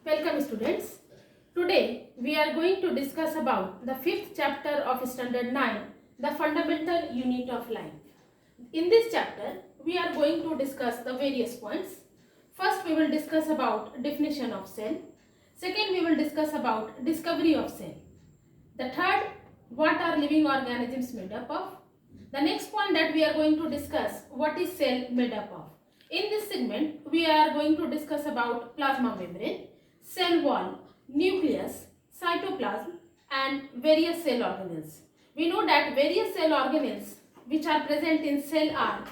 Welcome students. Today we are going to discuss about the fifth chapter of standard 9, the fundamental unit of life. In this chapter we are going to discuss the various points. First we will discuss about definition of cell. Second we will discuss about discovery of cell. The third, what are living organisms made up of. The next point that we are going to discuss, what is cell made up of. In this segment, we are going to discuss about plasma membrane, cell wall, nucleus, cytoplasm and various cell organelles. We know that various cell organelles which are present in cell are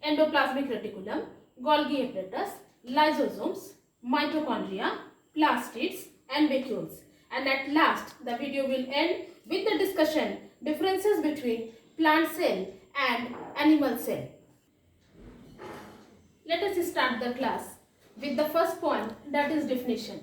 endoplasmic reticulum, Golgi apparatus, lysosomes, mitochondria, plastids and vacuoles. And at last, the video will end with the discussion differences between plant cell and animal cell. Let us start the class with the first point, that is definition.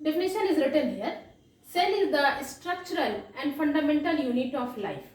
Definition is written here. Cell is the structural and fundamental unit of life.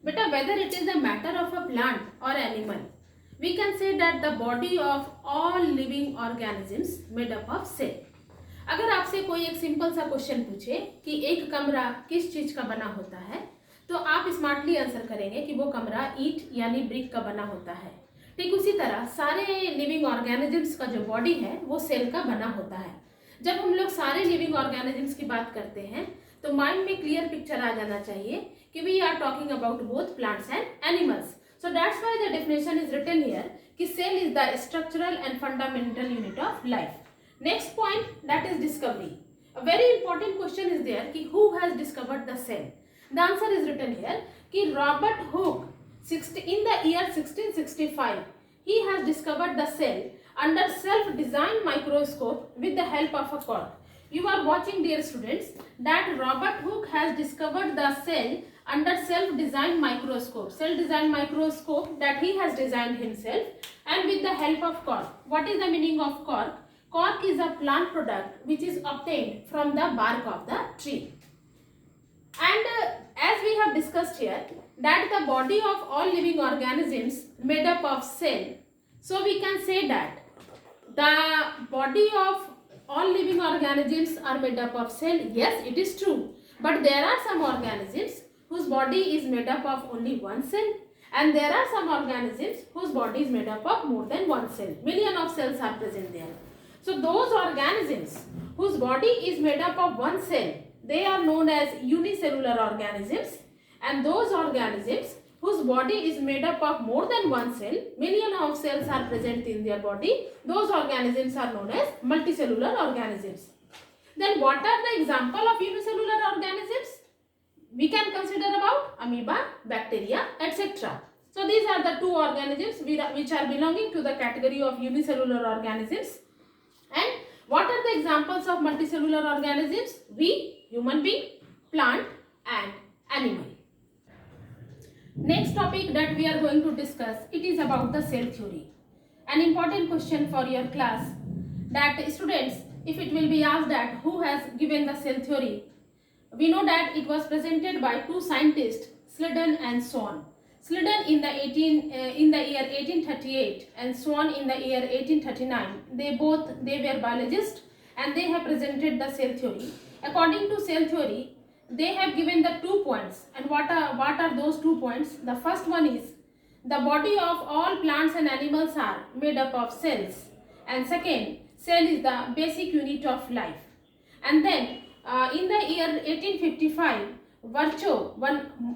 But whether it is a matter of a plant or animal, we can say that the body of all living organisms made up of cell. अगर आपसे कोई एक simple सा question पूछे कि एक कमरा किस चीज का बना होता है, तो आप स्मार्टली आंसर करेंगे कि वो कमरा ईंट यानी ब्रिक का बना होता है. ठीक उसी तरह सारे लिविंग ऑर्गेनिजम्स का जो बॉडी है वो सेल का बना होता है. जब हम लोग सारे लिविंग ऑर्गेनिजम्स की बात करते हैं तो माइंड में क्लियर पिक्चर आ जाना चाहिए कि we are talking about both plants and animals. So that's why the definition is written here कि cell is the structural and fundamental unit of life. Next point, that is discovery. A very important question is there कि who has discovered the cell. The answer is written here कि Robert Hooke in the year 1665 he has discovered the cell under self-designed microscope with the help of a cork. You are watching, dear students, that Robert Hooke has discovered the cell under self-designed microscope. Self-designed microscope that he has designed himself and with the help of cork. What is the meaning of cork? Cork is a plant product which is obtained from the bark of the tree. And as we have discussed here, that the body of all living organisms made up of cell. So we can say that the body of all living organisms are made up of cell. Yes, it is true. But there are some organisms whose body is made up of only one cell. And there are some organisms whose body is made up of more than one cell. Million of cells are present there. So those organisms whose body is made up of one cell, they are known as unicellular organisms. And those organisms whose body is made up of more than one cell, million of cells are present in their body, those organisms are known as multicellular organisms. Then what are the example of unicellular organisms? We can consider about amoeba, bacteria, etc. So these are the two organisms which are belonging to the category of unicellular organisms. And what are the examples of multicellular organisms? We, human being, plant and animal. Next topic that we are going to discuss, it is about the cell theory. An important question for your class, that students, if it will be asked that who has given the cell theory, we know that it was presented by two scientists, Sladen and Swan. Sladen in the year 1838 and Swan in the year 1839. They were biologists and they have presented the cell theory. According to cell theory, they have given the 2 points. And what are those 2 points? The first one is the body of all plants and animals are made up of cells. And second, cell is the basic unit of life. And then in the year 1855, Virchow,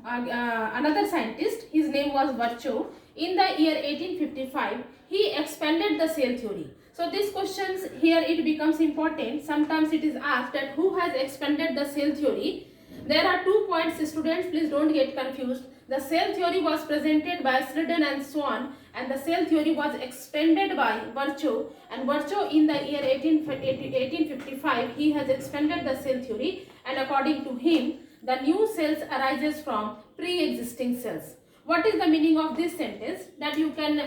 another scientist, his name was Virchow. In the year 1855, he expanded the cell theory. So these questions here, it becomes important. Sometimes it is asked that who has expanded the cell theory. There are 2 points, students, please don't get confused. The cell theory was presented by Sladen and Swan and the cell theory was expanded by Virchow. And Virchow in the year 1855, he has expanded the cell theory and according to him, the new cells arises from pre-existing cells. What is the meaning of this sentence? That you can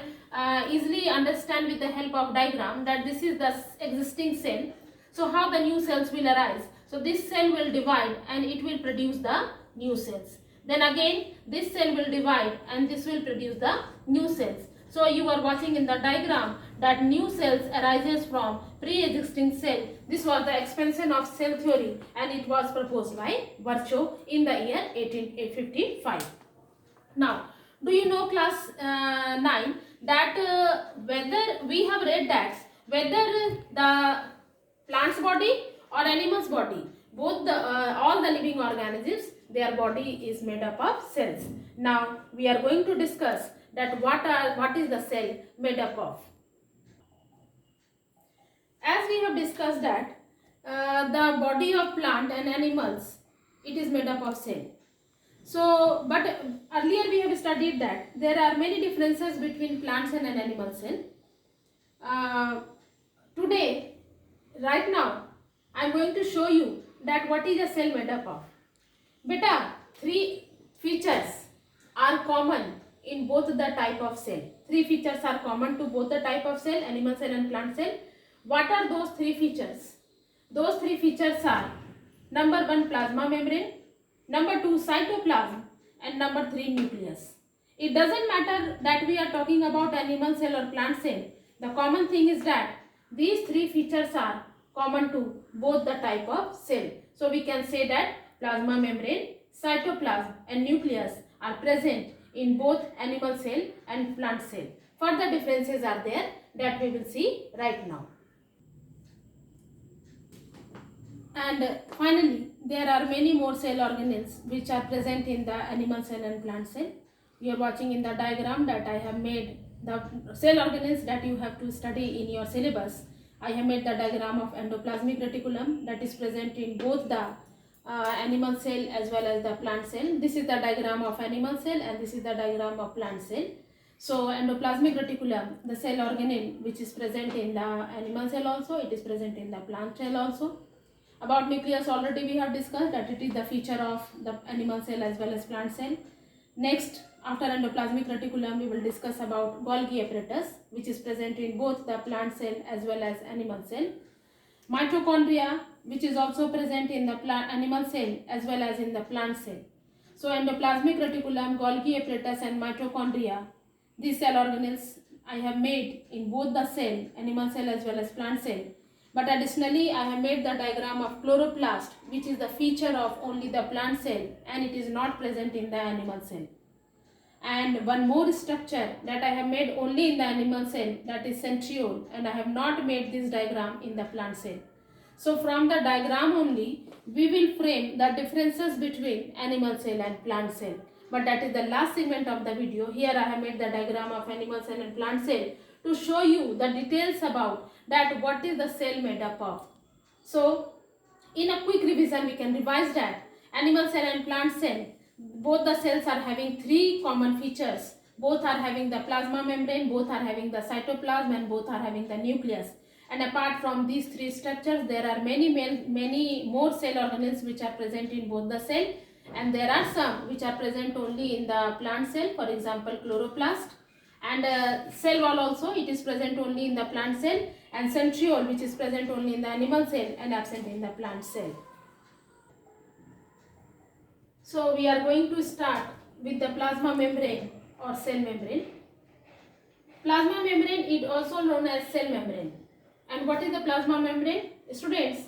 easily understand with the help of diagram that this is the existing cell. So how the new cells will arise? So this cell will divide and it will produce the new cells. Then again this cell will divide and this will produce the new cells. So you are watching in the diagram that new cells arises from pre-existing cell. This was the expansion of cell theory and it was proposed by Virchow in the year 1855. Now, do you know class 9 that whether we have read that whether the plant's body or animal's body, both the all the living organisms, their body is made up of cells. Now we are going to discuss that what is the cell made up of. As we have discussed that the body of plant and animals, it is made up of cell. So, but earlier we have studied that there are many differences between plants and an animal cell. Today, right now, I am going to show you that what is a cell made up of. Beta, three features are common in both the type of cell. Three features are common to both the type of cell, animal cell and plant cell. What are those three features? Those three features are number 1 plasma membrane, number 2 cytoplasm and number 3 nucleus. It doesn't matter that we are talking about animal cell or plant cell. The common thing is that these three features are common to both the type of cell. So we can say that plasma membrane, cytoplasm and nucleus are present in both animal cell and plant cell. Further differences are there that we will see right now. And finally, there are many more cell organelles which are present in the animal cell and plant cell. You are watching in the diagram that I have made the cell organelles that you have to study in your syllabus. I have made the diagram of endoplasmic reticulum that is present in both the animal cell as well as the plant cell. This is the diagram of animal cell and this is the diagram of plant cell. So endoplasmic reticulum, the cell organelle which is present in the animal cell also, it is present in the plant cell also. About nucleus already we have discussed that it is the feature of the animal cell as well as plant cell. Next, after endoplasmic reticulum, we will discuss about Golgi apparatus which is present in both the plant cell as well as animal cell. Mitochondria which is also present in the animal cell as well as in the plant cell. So endoplasmic reticulum, Golgi apparatus and mitochondria, these cell organelles I have made in both the cell, animal cell as well as plant cell. But additionally, I have made the diagram of chloroplast which is the feature of only the plant cell and it is not present in the animal cell. And one more structure that I have made only in the animal cell, that is centriole, and I have not made this diagram in the plant cell. So from the diagram only, we will frame the differences between animal cell and plant cell. But that is the last segment of the video. Here I have made the diagram of animal cell and plant cell to show you the details about that what is the cell made up of. So in a quick revision we can revise that animal cell and plant cell, both the cells are having three common features. Both are having the plasma membrane, both are having the cytoplasm and both are having the nucleus. And apart from these three structures, there are many more cell organelles which are present in both the cell, and there are some which are present only in the plant cell, for example chloroplast. And cell wall also, it is present only in the plant cell, and centriole which is present only in the animal cell and absent in the plant cell. So we are going to start with the plasma membrane or cell membrane. Plasma membrane is also known as cell membrane. And what is the plasma membrane? Students,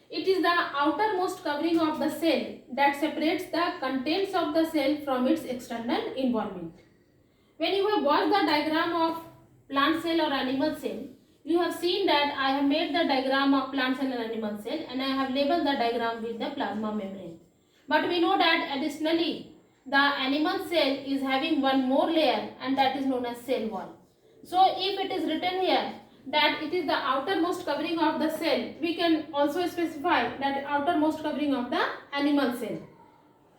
it is the outermost covering of the cell that separates the contents of the cell from its external environment. When you have watched the diagram of plant cell or animal cell, you have seen that I have made the diagram of plant cell and animal cell and I have labeled the diagram with the plasma membrane. But we know that additionally the animal cell is having one more layer and that is known as cell wall. So if it is written here that it is the outermost covering of the cell, we can also specify that outermost covering of the animal cell.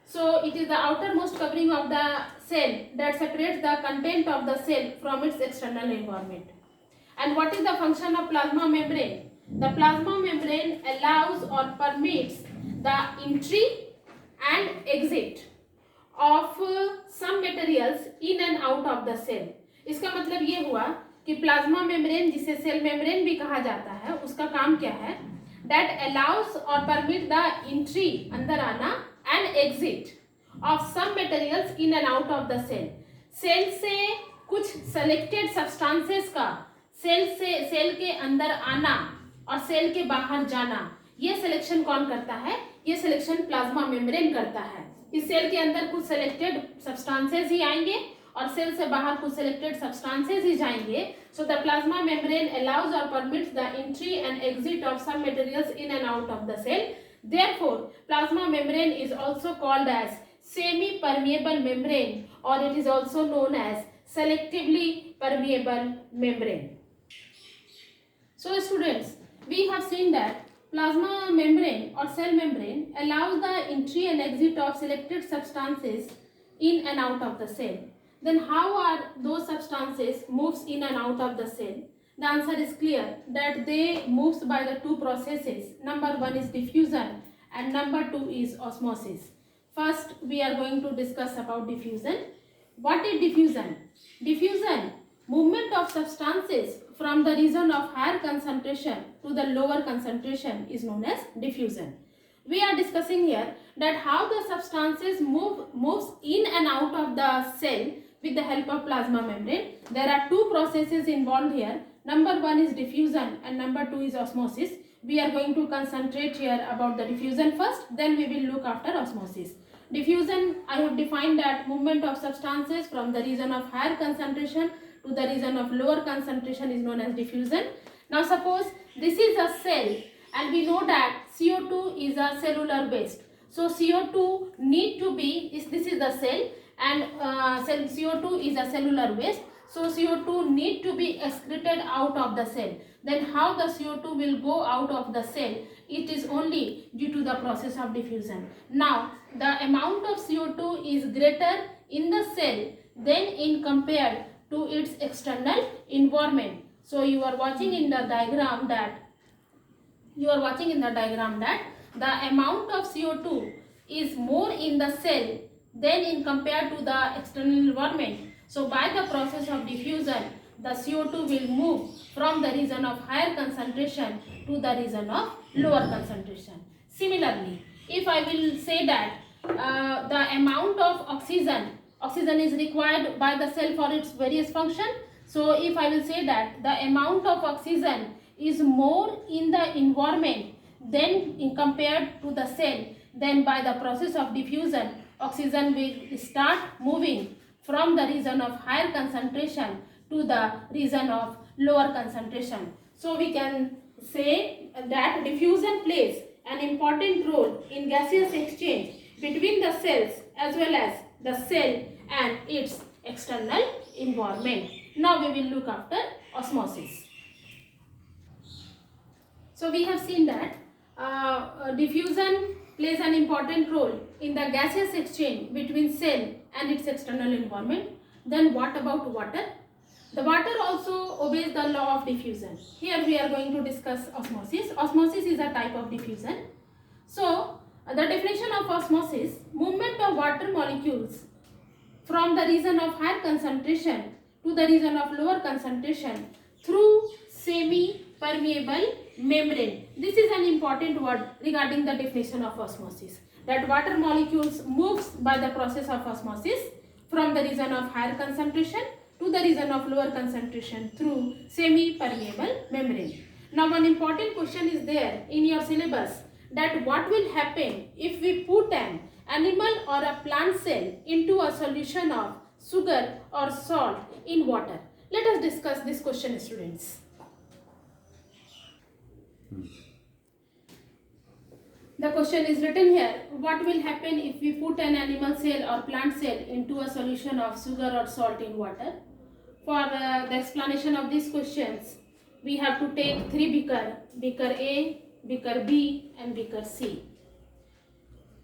So it is the outermost covering of the cell that separates the content of the cell from its external environment. And what is the function of plasma membrane? The plasma membrane allows or permits the entry and exit of some materials in and out of the cell. इसका मतलब ये हुआ कि plasma membrane, जिसे cell membrane भी कहा जाता है, उसका काम क्या है? That allows or permit the entry, अंदर आना, and exit of some materials in and out of the cell. Cell से कुछ selected substances का सेल के अंदर आना और सेल के बाहर जाना, ये सिलेक्शन कौन करता है? ये सिलेक्शन प्लाज्मा मेम्ब्रेन करता है। इस सेल के अंदर कुछ सिलेक्टेड सब्सटेंसेस ही आएंगे और सेल से बाहर कुछ सिलेक्टेड सब्सटेंसेस ही जाएंगे। So the plasma membrane allows और permits the entry and exit of some materials in and out of the cell. Therefore, plasma membrane is also called as semi-permeable membrane, or it is also known as selectively permeable membrane. So students, we have seen that plasma membrane or cell membrane allows the entry and exit of selected substances in and out of the cell. Then how are those substances moves in and out of the cell? The answer is clear that they moves by the two processes. Number one is diffusion and number two is osmosis. First, we are going to discuss about diffusion. What is diffusion? Diffusion, movement of substances from the region of higher concentration to the lower concentration is known as diffusion. We are discussing here that how the substances moves in and out of the cell with the help of plasma membrane. There are two processes involved here. Number one is diffusion and number two is osmosis. We are going to concentrate here about the diffusion first, then we will look after osmosis. Diffusion, I have defined that movement of substances from the region of higher concentration to the region of lower concentration is known as diffusion. Now suppose this is a cell and we know that CO2 is a cellular waste. So CO2 need to be, this is the cell and CO2 is a cellular waste. So CO2 need to be excreted out of the cell. Then how the CO2 will go out of the cell? It is only due to the process of diffusion. Now the amount of CO2 is greater in the cell than in compared to its external environment. So you are watching in the diagram that the amount of CO2 is more in the cell than in compared to the external environment. So by the process of diffusion, the CO2 will move from the region of higher concentration to the region of lower concentration. Similarly, if I will say that the amount of oxygen is required by the cell for its various function. So if I will say that the amount of oxygen is more in the environment than in compared to the cell, then by the process of diffusion, oxygen will start moving from the region of higher concentration to the region of lower concentration. So we can say that diffusion plays an important role in gaseous exchange between the cells as well as the cell and its external environment. Now we will look after osmosis. So we have seen that diffusion plays an important role in the gaseous exchange between cell and its external environment. Then what about water? The water also obeys the law of diffusion. Here we are going to discuss osmosis. Osmosis is a type of diffusion. So the definition of osmosis, movement of water molecules from the region of higher concentration to the region of lower concentration through semi-permeable membrane. This is an important word regarding the definition of osmosis. That water molecules moves by the process of osmosis from the region of higher concentration to the region of lower concentration through semi-permeable membrane. Now one important question is there in your syllabus, that what will happen if we put an animal or a plant cell into a solution of sugar or salt in water. Let us discuss this question, students. The question is written here, what will happen if we put an animal cell or plant cell into a solution of sugar or salt in water? For the explanation of these questions, we have to take three beaker A, beaker B and beaker C.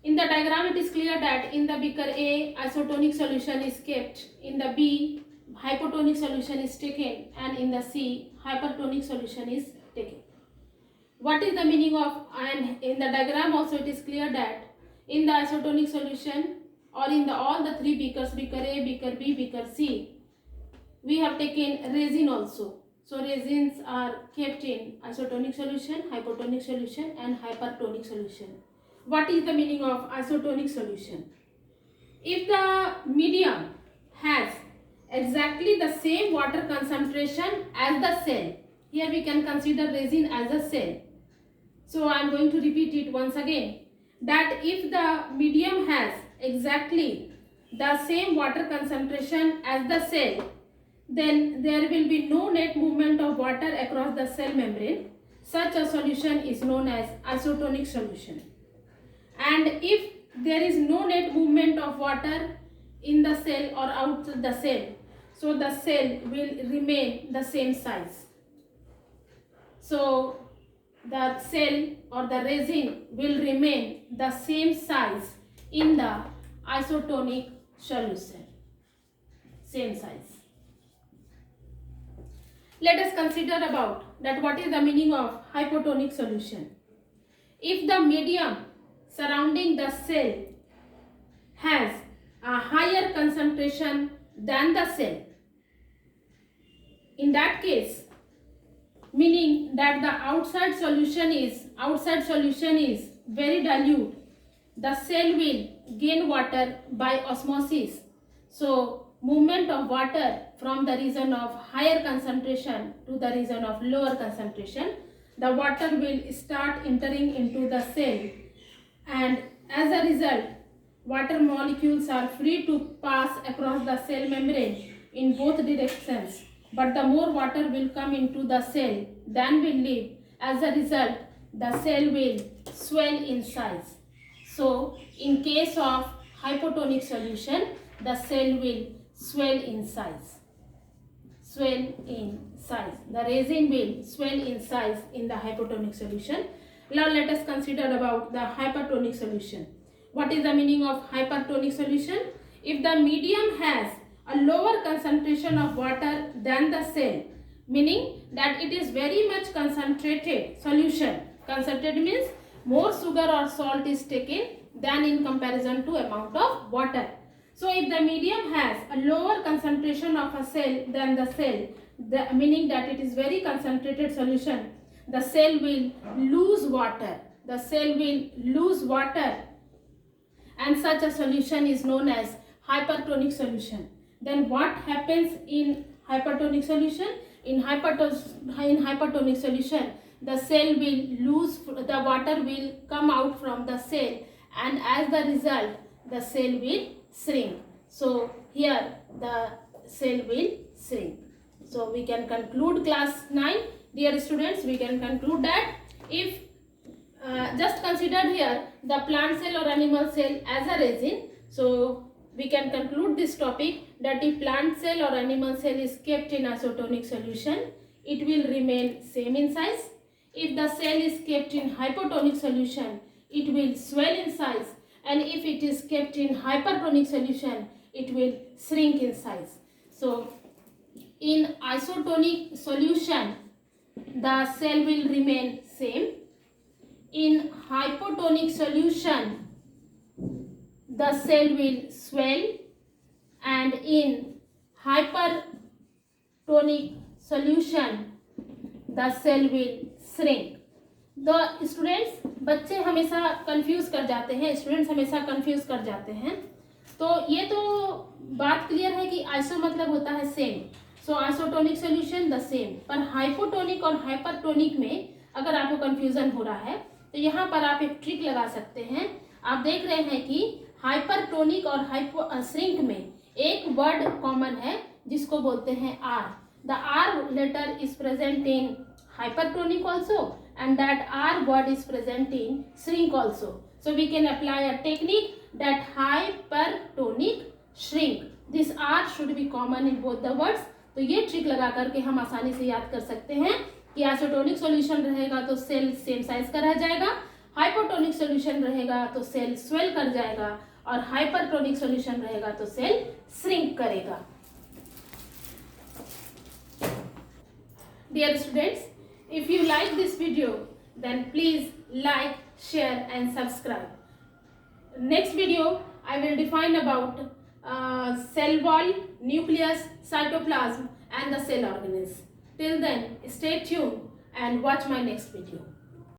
In the diagram it is clear that in the beaker A, isotonic solution is kept, in the B, hypotonic solution is taken, and in the C, hypertonic solution is taken. What is the meaning of, and in the diagram also it is clear that in the isotonic solution or in all the three beakers, beaker A, beaker B, beaker C, we have taken resin also. So resins are kept in isotonic solution, hypotonic solution and hypertonic solution. What is the meaning of isotonic solution? If the medium has exactly the same water concentration as the cell. Here we can consider resin as a cell. So I am going to repeat it once again, that if the medium has exactly the same water concentration as the cell, then there will be no net movement of water across the cell membrane. Such a solution is known as isotonic solution. And if there is no net movement of water in the cell or outside the cell, so the cell will remain the same size. So the cell or the resin will remain the same size in the isotonic solution. Same size. Let us consider about that what is the meaning of hypotonic solution. If the medium surrounding the cell has a higher concentration than the cell, in that case, meaning that the outside solution is very dilute, the cell will gain water by osmosis. So movement of water from the region of higher concentration to the region of lower concentration, the water will start entering into the cell, and as a result water molecules are free to pass across the cell membrane in both directions, but the more water will come into the cell than will leave. As a result, the cell will swell in size. So in case of hypotonic solution, the cell will swell in size. Swell in size. The resin will swell in size in the hypotonic solution. Now let us consider about the hypertonic solution. What is the meaning of hypertonic solution? If the medium has a lower concentration of water than the cell, meaning that it is very much concentrated solution. Concentrated means more sugar or salt is taken than in comparison to amount of water. So if the medium has a lower concentration of a cell than the cell, meaning that it is very concentrated solution, the cell will lose water. The cell will lose water, and such a solution is known as hypertonic solution. Then what happens in hypertonic solution? In hypertonic solution, the cell will lose, the water will come out from the cell, and as the result, the cell will shrink. So here the cell will shrink. So we can conclude class 9. Dear students, we can conclude that if just consider here the plant cell or animal cell as a resin. So we can conclude this topic that if plant cell or animal cell is kept in isotonic solution, it will remain same in size. If the cell is kept in hypotonic solution, it will swell in size, and if it is kept in hypertonic solution, it will shrink in size. So in isotonic solution, the cell will remain same. In hypotonic solution, the cell will swell, and in hypertonic solution, the cell will shrink. The students, बच्चे हमेशा confuse कर जाते हैं, students हमेशा confuse कर जाते हैं. तो ये तो बात क्लियर है कि आइसो मतलब होता है same. So isotonic solution the same. पर हाइपोटोनिक और हाइपरटोनिक में अगर आपको कंफ्यूजन हो रहा है तो यहाँ पर आप एक ट्रिक लगा सकते हैं. आप देख रहे हैं कि हाइपरटोनिक और श्रिंक में एक वर्ड कॉमन है जिसको बोलते हैं R. The R letter is present in hypertonic also, and that R word is present in shrink also. So we can apply a technique that hypertonic shrink. This R should be common in both the words. तो ये trick लगा करके हम आसानी से याद कर सकते हैं कि आइसोटोनिक सॉल्यूशन रहेगा तो सेल सेम साइज का रह जाएगा, हाइपोटोनिक सॉल्यूशन रहेगा तो सेल स्वेल कर जाएगा, और हाइपरटोनिक सॉल्यूशन रहेगा तो सेल श्रिंक करेगा. Dear students, if you like this video, then please like, share and subscribe. Next video, I will define about cell wall, nucleus, cytoplasm and the cell organelles. Till then, stay tuned and watch my next video.